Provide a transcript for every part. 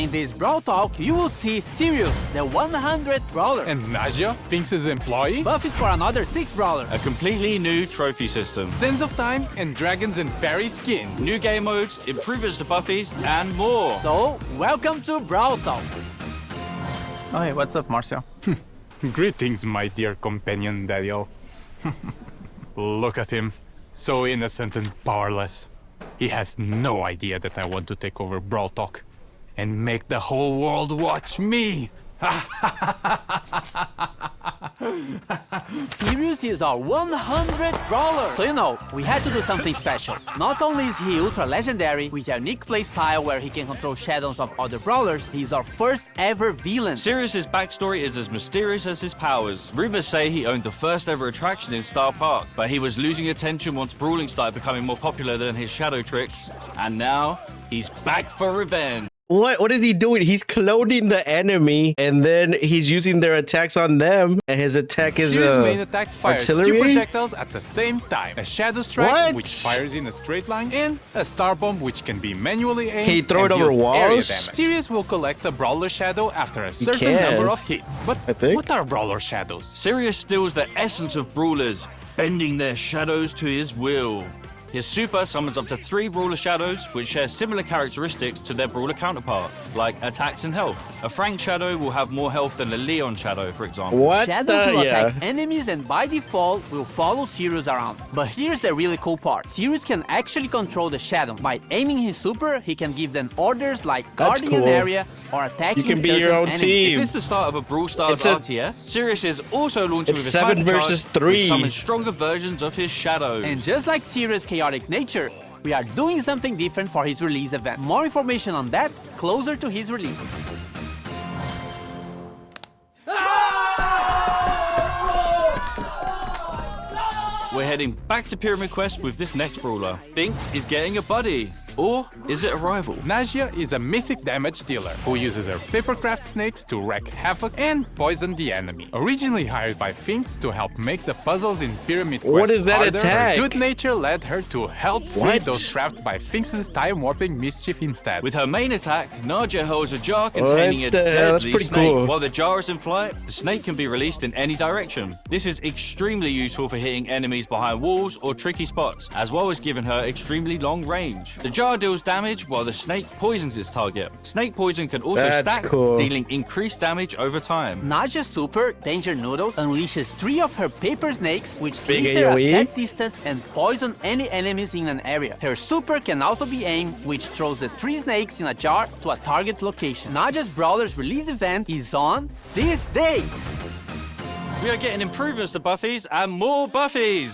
In this Brawl Talk, you will see Sirius, the 100th brawler. And Naja, Finks' employee. Buffs for another 6 brawler. A completely new trophy system. Sands of Time and Dragons and Fairy skins. New game modes, improvements to buffies, and more. So, welcome to Brawl Talk. Oh, hey, what's up, Marcel? Greetings, my dear companion, Daniel. Look at him. So innocent and powerless. He has no idea that I want to take over Brawl Talk and make the whole world watch me. Sirius is our 100th brawler. So we had to do something special. Not only is he ultra legendary with a unique playstyle where he can control shadows of other brawlers, he's our first ever villain. Sirius's backstory is as mysterious as his powers. Rumors say he owned the first ever attraction in Star Park, but he was losing attention once brawling started becoming more popular than his shadow tricks. And now, he's back for revenge. What is he doing? He's cloning the enemy, and then he's using their attacks on them. And his attack is Sirius' main attack fires artillery? 2 projectiles at the same time. A Shadow Strike, which fires in a straight line, and a Star Bomb, which can be manually aimed. Can he throw it over deals area walls? damage. Sirius will collect a Brawler Shadow after a certain number of hits. But what are Brawler Shadows? Sirius steals the essence of brawlers, bending their shadows to his will. His super summons up to 3 brawler shadows, which share similar characteristics to their brawler counterpart, like attacks and health. A Frank shadow will have more health than a Leon shadow, for example. Shadows will attack enemies and by default will follow Sirius around. But here's the really cool part. Sirius can actually control the shadow. By aiming his super, he can give them orders like guarding an area or attacking You can be your own enemies. team. Is this the start of a Brawl Stars RTS? Sirius is also launching with a 7 versus 3. which summons stronger versions of his shadows. And just like Sirius' chaotic nature, we are doing something different for his release event. More information on that closer to his release. We're heading back to Pyramid Quest with this next brawler. Finks is getting a buddy. Or is it a rival? Naja is a mythic damage dealer who uses her papercraft snakes to wreak havoc and poison the enemy. Originally hired by Finks to help make the puzzles in Pyramid Quest What is that harder, attack? her good nature led her to help free those trapped by Finks' time-warping mischief instead. With her main attack, Naja holds a jar containing a deadly pretty snake. cool. While the jar is in flight, the snake can be released in any direction. This is extremely useful for hitting enemies behind walls or tricky spots, as well as giving her extremely long range. The jar deals damage while the snake poisons its target. Snake poison can also stack, dealing increased damage over time. Naja's super, Danger Noodles, unleashes 3 of her paper snakes, which leave their AoE? set distance and poison any enemies in an area. Her super can also be aimed, which throws the 3 snakes in a jar to a target location. Naja's Brawler's release event is on this date. We are getting improvements to buffies and more buffies!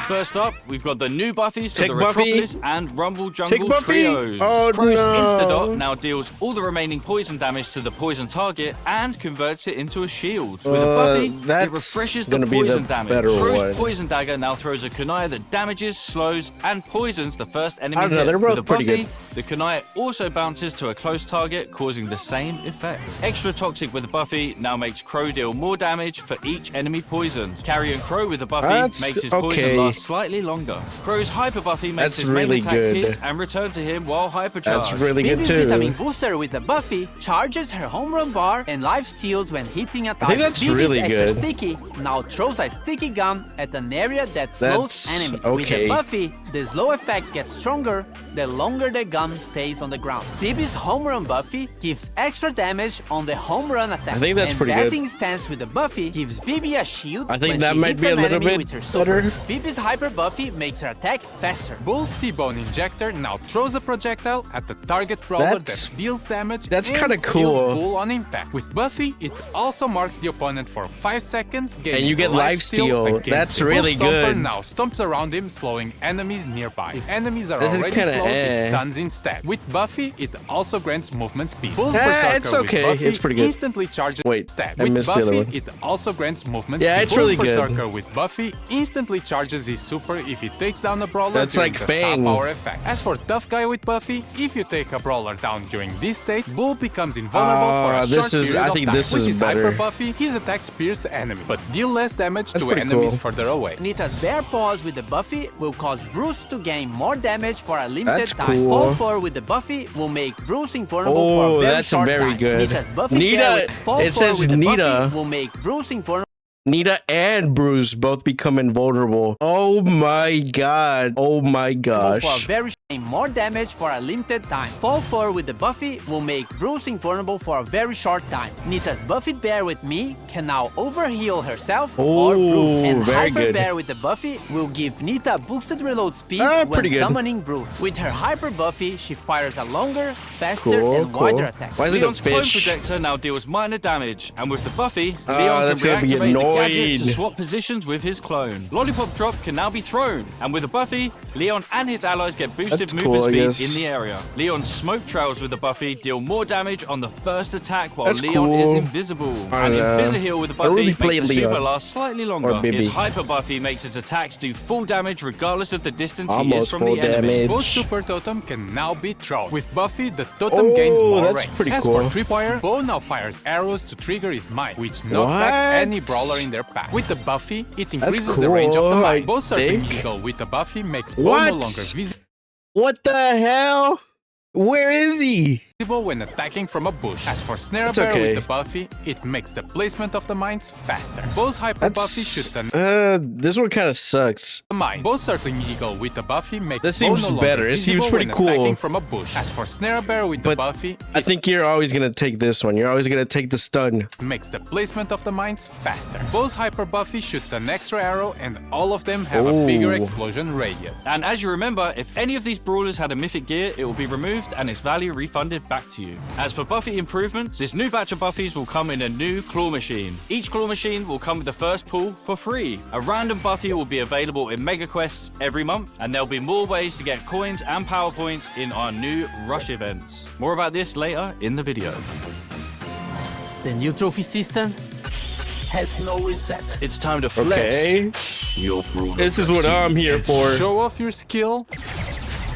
First up, we've got the new buffies for the Retropolis and Rumble Jungle trios. Oh, Crow's no. Instadot now deals all the remaining poison damage to the poison target and converts it into a shield. With a buffy, it refreshes the poison damage. Crow's Poison Dagger now throws a kunai that damages, slows, and poisons the first enemy hit. With a buffy, the kunai also bounces to a close target, causing the same effect. Extra Toxic with a buffy now makes Crow deal more damage for each enemy poisoned. Carrying Crow with a buffy makes his poison last slightly longer. Crow's Hyper Buffy makes his main attack pierce and return to him while hypercharged. That's really good too. Vitamin Booster with a buffy charges her home run bar and life steals when hitting a target. I think that's really extra good. Sticky now throws a sticky gum at an area that slows enemies. With the buffy, the slow effect gets stronger the longer the gum stays on the ground. Bibi's home run buffy gives extra damage on the home run attack. I think that's pretty good. Batting stance with the buffy gives Bibi a shield. I think when that she might hits be a an little enemy bit with her super. better. Bibi's hyper buffy makes her attack faster. Bull's T-Bone Injector now throws a projectile at the target brawler that deals damage That's and kinda cool. heals Bull on impact. With Buffy, it also marks the opponent for 5 seconds, gaining And you get the lifesteal. against That's the Bull really Stomper good. now stomps around him, slowing enemies nearby. If enemies are This is already kinda slowed, it eh. stuns instead. With Buffy, it also grants movement speed. Bull's Eh, Berserker it's with okay. Buffy It's pretty good. instantly charges Wait, stat. I With missed the other Buffy, one. it also grants defense movements. Yeah, it's really good. Berserker with Buffy instantly charges his super if he takes down a brawler That's during like the Fang. star power effect. As for Tough Guy with Buffy, if you take a brawler down during this state, Bull becomes invulnerable for a short period of time. With his Hyper Buffy, his attacks pierce enemies, but deal less damage to enemies further away. Nita's Bear Paws with the Buffy will cause Bruce to gain more damage for a limited time. Fall 4 with the Buffy will make Bruce invulnerable for a very short time. Good. Nita's Buffy Nita, it says Nita will make Bruce invulnerable. Nita and Bruce both become invulnerable. Oh my god. Oh my gosh. For a very more damage for a limited time. Fall 4 with the Buffy will make Bruce invulnerable for a very short time. Nita's Buffy Bear with me can now overheal herself or Bruce. And Hyper Bear with the Buffy will give Nita boosted reload speed when summoning Bruce. With her Hyper Buffy, she fires a longer, faster, and wider attack. Why is Leon's it a fish? clone projector now deals minor damage, and with the Buffy, Leon can reactivate the gadget to swap positions with his clone. Lollipop Drop can now be thrown, and with the Buffy, Leon and his allies get boosted movement speed in the area. Leon's smoke trails with the Buffy deal more damage on the first attack while Leon is invisible. And Invisiheal with the Buffy makes the super last slightly longer. His Hyper Buffy makes his attacks do full damage regardless of the distance he is from the enemy. Both Super Totem can now be thrown. With Buffy, the Totem gains more range. As for Tripwire, Bo now fires arrows to trigger his mine, which knock back any brawler in their path. With the Buffy, it increases the range of the mine. Both Serpent Eagle with the Buffy makes Bo no longer visible. What the hell? Where is he? When attacking from a bush. As for Snare Bear with the Buffy, it makes the placement of the mines faster. Both Hyper Buffy shoots an this one kind of sucks. mine. Both Circling Eagle with the Buffy makes this seems better. It seems pretty cool. Attacking from a bush. As for Snare Bear with the Buffy, I think you're always gonna take this one. You're always gonna take the stun. Makes the placement of the mines faster. Both Hyper Buffy shoots an extra arrow, and all of them have a bigger explosion radius. And as you remember, if any of these brawlers had a mythic gear, it will be removed and its value refunded back to you. As for Buffy improvements, this new batch of Buffies will come in a new claw machine. Each claw machine will come with the first pull for free. A random Buffy will be available in Mega Quests every month, and there'll be more ways to get coins and power points in our new Rush events. More about this later in the video. The new trophy system has no reset. It's time to flex. This is what I'm here for. Show off your skill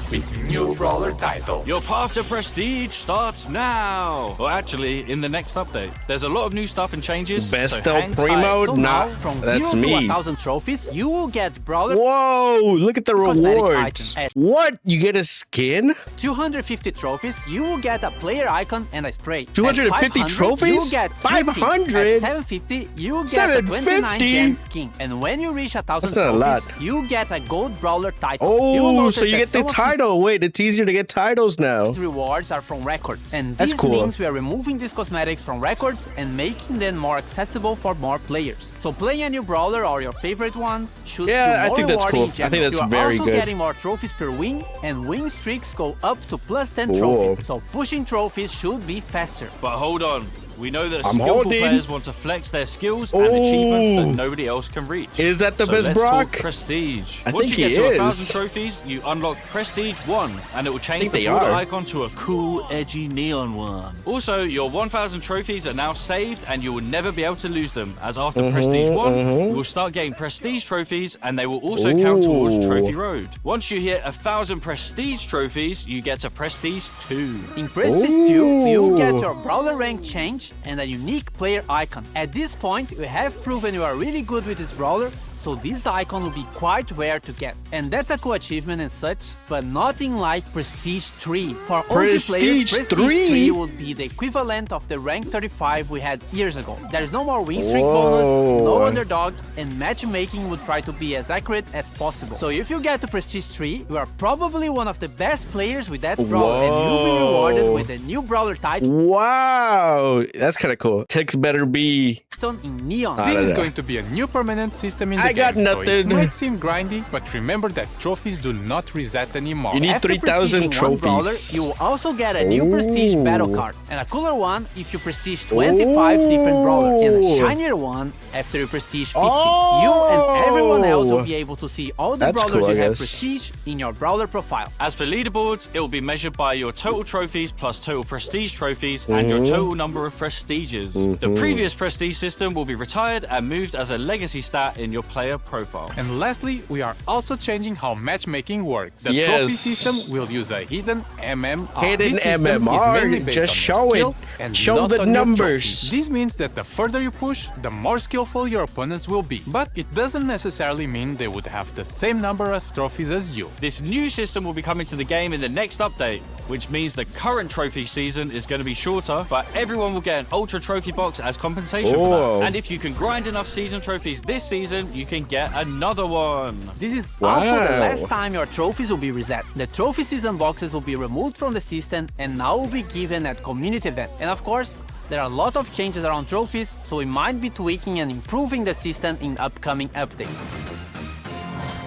with new brawler titles. Your path to prestige starts now. Well, actually, in the next update. There's a lot of new stuff and changes. Best so El Primo? So nah, from that's 0 me. to 1,000 trophies, you will get brawler. Whoa, look at the rewards. What? You get a skin? 250 trophies, you will get a player icon and a spray. 250 trophies? You will get 500? At 750, you will get a 29 gem skin. And when you reach 1,000 trophies, you get a gold brawler title. Oh, so you get the title. Wait, it's easier to get titles now. Rewards are from records, and this means we are removing these cosmetics from records and making them more accessible for more players. So playing a new brawler or your favorite ones should feel more I think that's rewarding cool. in general. I think that's you are very also good. getting more trophies per win, and win streaks go up to plus 10 trophies. So pushing trophies should be faster. But hold on. We know that skillful players want to flex their skills and achievements that nobody else can reach. Is that the best let's Brock? talk prestige. I Once think you he get to is. 1,000 trophies, you unlock Prestige 1, and it will change the brawler icon to a cool, edgy neon one. Also, your 1,000 trophies are now saved, and you will never be able to lose them, as after Prestige 1, you will start getting Prestige trophies, and they will also count towards Trophy Road. Once you hit 1,000 Prestige trophies, you get a Prestige 2. In Prestige 2, you get your brawler rank change and a unique player icon. At this point, you have proven you are really good with this brawler, so this icon will be quite rare to get. And that's a cool achievement and such, but nothing like Prestige 3. For OG players, Prestige 3 would be the equivalent of the rank 35 we had years ago. There's no more win streak bonus, no underdog, and matchmaking would try to be as accurate as possible. So if you get to Prestige 3, you are probably one of the best players with that brawler, and you'll be rewarded with a new brawler title. Wow, that's kind of cool. Text better be in neon. This is going to be a new permanent system in the game. got game, nothing. So it might seem grindy, but remember that trophies do not reset anymore. You need 3,000 trophies. Brawler, you will also get a new prestige battle card, and a cooler one if you prestige 25 different brawlers, and a shinier one after you prestige 50. You and everyone else will be able to see all the brawlers cool, you have prestige in your brawler profile. As for leaderboards, it will be measured by your total trophies plus total prestige trophies and your total number of prestiges. The previous prestige system will be retired and moved as a legacy stat in your player profile. And lastly, we are also changing how matchmaking works. The trophy system will use a hidden MMR. Hidden MMR, just show it. Show the numbers. This means that the further you push, the more skillful your opponents will be. But it doesn't necessarily mean they would have the same number of trophies as you. This new system will be coming to the game in the next update, which means the current trophy season is going to be shorter, but everyone will get an ultra trophy box as compensation for that. And if you can grind enough season trophies this season, you can get another one. This is also the last time your trophies will be reset. The trophy season boxes will be removed from the system and now will be given at community events. And of course, there are a lot of changes around trophies, so we might be tweaking and improving the system in upcoming updates.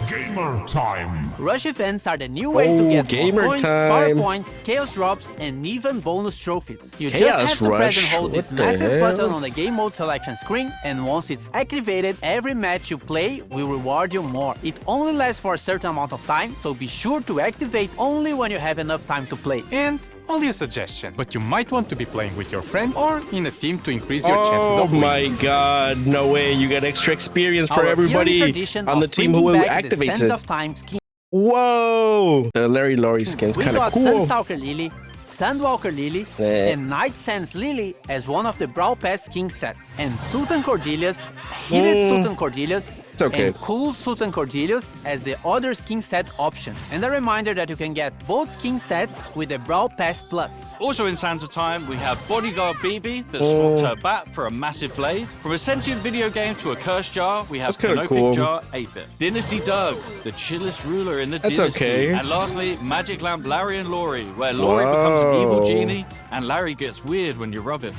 Gamer time! Rush events are the new way to get more coins, power points, chaos drops, and even bonus trophies. You just have to press and hold this massive button on the game mode selection screen, and once it's activated, every match you play will reward you more. It only lasts for a certain amount of time, so be sure to activate only when you have enough time to play. And only a suggestion, but you might want to be playing with your friends or in a team to increase your chances of winning. Oh my god, no way, you get extra experience for everybody on the team who will activate it. Of time skin. Whoa! The Larry Laurie skin's kind of cool. We got Sunstalker Lily, Sandwalker Lily, and Night Sands Lily as one of the Brawl Pass skin sets. And Sultan Cordelius, Heated Sultan Cordelius, and Cool Sultan Cordelius as the other skin set option. And a reminder that you can get both skin sets with the Brawl Pass Plus. Also in Sands of Time, we have Bodyguard BB that swapped her bat for a massive blade. From a sentient video game to a cursed jar, we have Canopic Jar 8-bit. Dynasty Doug, the chillest ruler in the dynasty. And lastly, Magic Lamp Larry and Laurie, where Laurie becomes an evil genie and Larry gets weird when you rub him.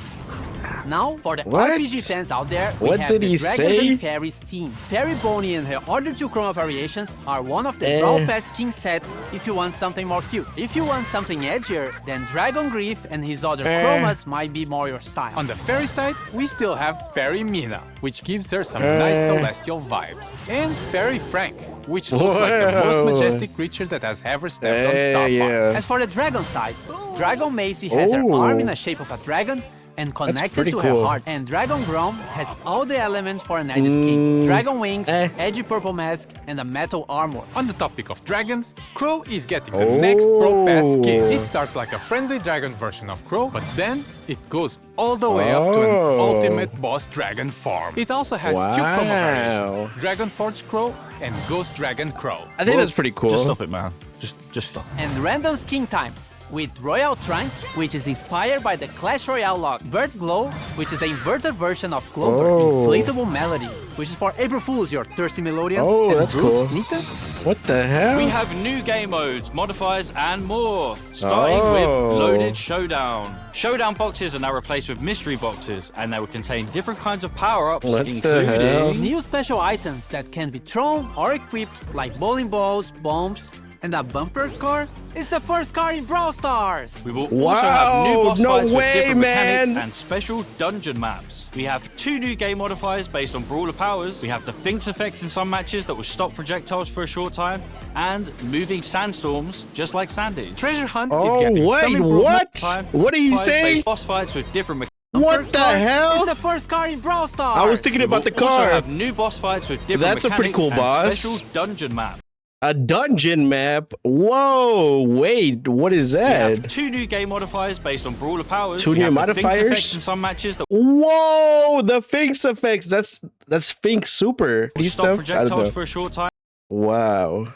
Now, for the RPG fans out there, we have the Dragons and Fairies team. Fairy Bonnie and her other two chroma variations are one of the Brawl Pass skin sets if you want something more cute. If you want something edgier, then Dragon Grief and his other chromas might be more your style. On the fairy side, we still have Fairy Mina, which gives her some nice celestial vibes. And Fairy Frank, which looks like the most majestic creature that has ever stepped on Star Park. As for the Dragon side, Dragon Macy has her arm in the shape of a dragon and connected to her heart. And Dragon Grom has all the elements for an edgy skin. Dragon Wings, edgy purple mask, and a metal armor. On the topic of dragons, Crow is getting the next Pro Pass skin. It starts like a friendly dragon version of Crow, but then it goes all the way up to an ultimate boss dragon form. It also has two chroma variations, Dragon Forge Crow and Ghost Dragon Crow. I think that's pretty cool. Just stop it, man. Just stop. And random skin time with Royal Trunch, which is inspired by the Clash Royale lock. Vert Glow, which is the inverted version of Clover. Inflatable Melody, which is for April Fools, your thirsty melodians. And that's Bruce, cool. Nita. What the hell? We have new game modes, modifiers, and more. Starting with Loaded Showdown. Showdown boxes are now replaced with mystery boxes, and they will contain different kinds of power-ups, including new special items that can be thrown or equipped, like bowling balls, bombs, and a bumper car is the first car in Brawl Stars. We will also have new boss fights with different mechanics and special dungeon maps. We have 2 new game modifiers based on Brawler powers. We have the Finks effects in some matches that will stop projectiles for a short time, and moving sandstorms, just like Sandy. Treasure Hunt is getting some improvement. What are you saying? Boss fights with different mechanics. What the hell? It's the first car in Brawl Stars. I was thinking about the car. We also have new boss fights with different mechanics. That's a pretty cool boss. Special dungeon map. A dungeon map? Whoa, wait, what is that? We have 2 new game modifiers based on Brawler powers. 2 new modifiers? The Finks effects in some matches that Whoa, the Finks effects. That's Finks super. will stop projectiles for a short time. Wow.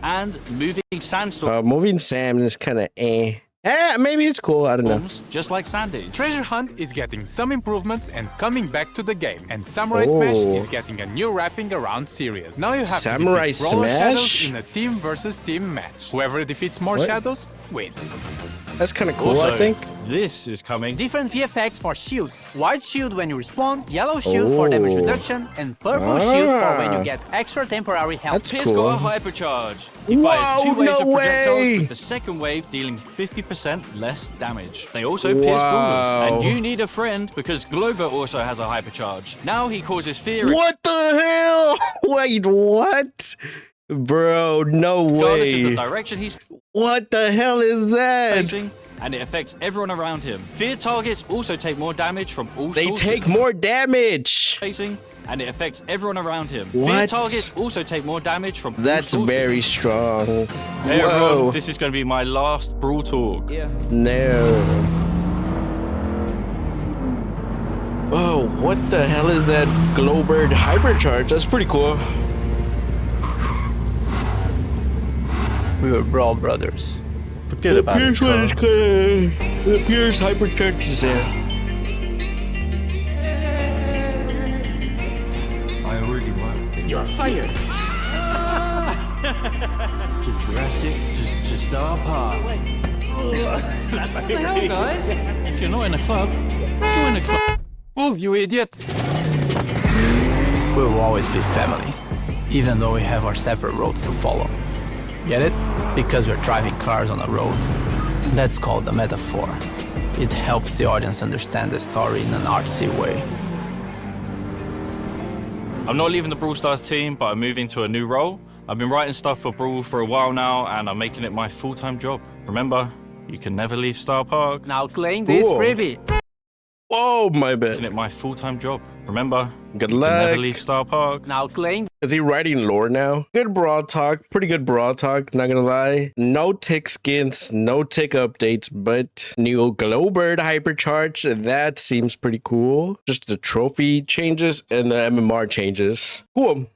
And moving sandstorms. Moving Sam is kind of maybe it's cool. I don't know. Just like Sandy. Treasure Hunt is getting some improvements and coming back to the game. And Samurai Smash is getting a new wrapping around series. Now you have Samurai to defeat Brawler Smash? Shadows in a team versus team match. Whoever defeats more shadows wins. That's kind of cool, Also, I think. This is coming. Different VFX for shields. White shield when you respawn, yellow shield for damage reduction, and purple shield for when you get extra temporary health. That's Here's cool. got a hypercharge. He Whoa, fires 2 waves no of projectiles, way. with the second wave dealing 50% less damage. They also pierce boulders. Wow. And you need a friend because Glover also has a hypercharge. Now he causes fear. What the hell? Wait, what? Bro, no Regardless of the way. direction he's What the hell is that? facing, and it affects everyone around him. Fear targets also take more damage from all They sources. take more damage. Facing, and it affects everyone around him. Fear What? targets also take more damage from That's all sources. very strong. Hey Whoa. everyone, this is going to be my last Brawl Talk. No. Oh, what the hell is that Glowbird hypercharge? That's pretty cool. We were Brawl brothers. Forget about it. Here's what it's gonna. Here's hypercharge is there. I really want it. You're fired. To Jurassic, to Star Park. That's what the hell, guys? If you're not in a club, join a club. Move, you idiots. We will always be family, even though we have our separate roads to follow. Get it? Because we're driving cars on a road. That's called a metaphor. It helps the audience understand the story in an artsy way. I'm not leaving the Brawl Stars team, but I'm moving to a new role. I've been writing stuff for Brawl for a while now, and I'm making it my full-time job. Remember, you can never leave Star Park. Now claim this Cool. freebie. Oh, my Making bad. it my full-time job. Remember, Good you can never luck. leave Star Park. Now claim. Is he writing lore now? Good Brawl Talk. Pretty good Brawl Talk, not gonna lie. No tick skins, no tick updates, but new Glowbird hypercharge. That seems pretty cool. Just the trophy changes and the MMR changes. Cool.